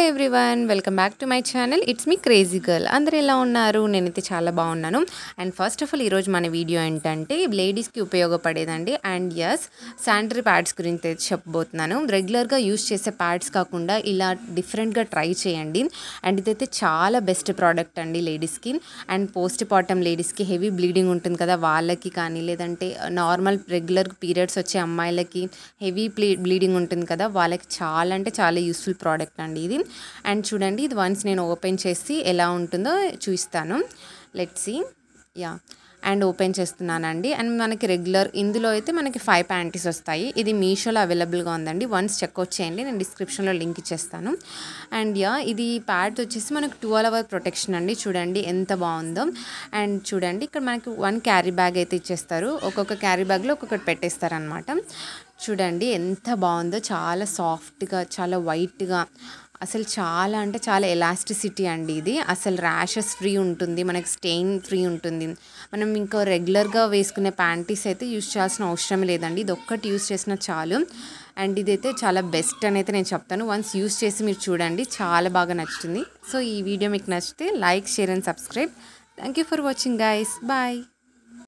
Everyone welcome back to my channel. It's me crazy girl. అందరూ ఎలా ఉన్నారు? నేనైతే చాలా బాగున్నాను. అండ్ ఫస్ట్ ఆఫ్ ఆల్ ఈరోజు మన వీడియో ఏంటంటే లేడీస్కి ఉపయోగపడేదండి. అండ్ ఎస్, శానిటరీ ప్యాడ్స్ గురించి చెప్పబోతున్నాను. రెగ్యులర్గా యూస్ చేసే ప్యాడ్స్ కాకుండా ఇలా డిఫరెంట్గా ట్రై చేయండి. అండ్ ఇదైతే చాలా బెస్ట్ ప్రోడక్ట్ అండి లేడీస్కి. అండ్ పోస్ట్ పార్టమ్ లేడీస్కి హెవీ బ్లీడింగ్ ఉంటుంది కదా, వాళ్ళకి కానీ లేదంటే నార్మల్ రెగ్యులర్ పీరియడ్స్ వచ్చే అమ్మాయిలకి హెవీ బ్లీడింగ్ ఉంటుంది కదా, వాళ్ళకి చాలా అంటే చాలా యూస్ఫుల్ ప్రోడక్ట్ అండి ఇది. అండ్ చూడండి, ఇది వన్స్ నేను ఓపెన్ చేసి ఎలా ఉంటుందో చూస్తాను. Let's see. Yeah, and open చేస్తున్నానండి. అండ్ మనకి రెగ్యులర్ ఇందులో అయితే మనకి 5 ప్యాంటీస్ వస్తాయి. ఇది మీషోలో అవైలబుల్గా ఉందండి. వన్స్ చెక్అవుట్ చేయండి, నేను డిస్క్రిప్షన్లో లింక్ ఇచ్చేస్తాను. అండ్ యా, ఇది ప్యాడ్ వచ్చేసి మనకు 12 hour ప్రొటెక్షన్ అండి. చూడండి ఎంత బాగుందో. అండ్ చూడండి, ఇక్కడ మనకి 1 క్యారీ బ్యాగ్ అయితే ఇచ్చేస్తారు. ఒక్కొక్క క్యారీ బ్యాగ్లో ఒక్కొక్కటి పెట్టేస్తారనమాట. చూడండి ఎంత బాగుందో, చాలా సాఫ్ట్గా, చాలా వైట్గా, అసలు చాలా అంటే చాలా ఎలాస్టిసిటీ అండి ఇది. అసలు ర్యాషెస్ ఫ్రీ ఉంటుంది, మనకి స్టెయిన్ ఫ్రీ ఉంటుంది. మనం ఇంకా రెగ్యులర్గా వేసుకునే ప్యాంటీస్ అయితే యూస్ చేయాల్సిన అవసరం లేదండి. ఇది ఒక్కటి యూస్ చేసినా చాలు. అండ్ ఇదైతే చాలా బెస్ట్ అని అయితే నేను చెప్తాను. వన్స్ యూస్ చేసి మీరు చూడండి, చాలా బాగా నచ్చుతుంది. సో ఈ వీడియో మీకు నచ్చితే like, share and subscribe. Thank you for watching guys. Bye.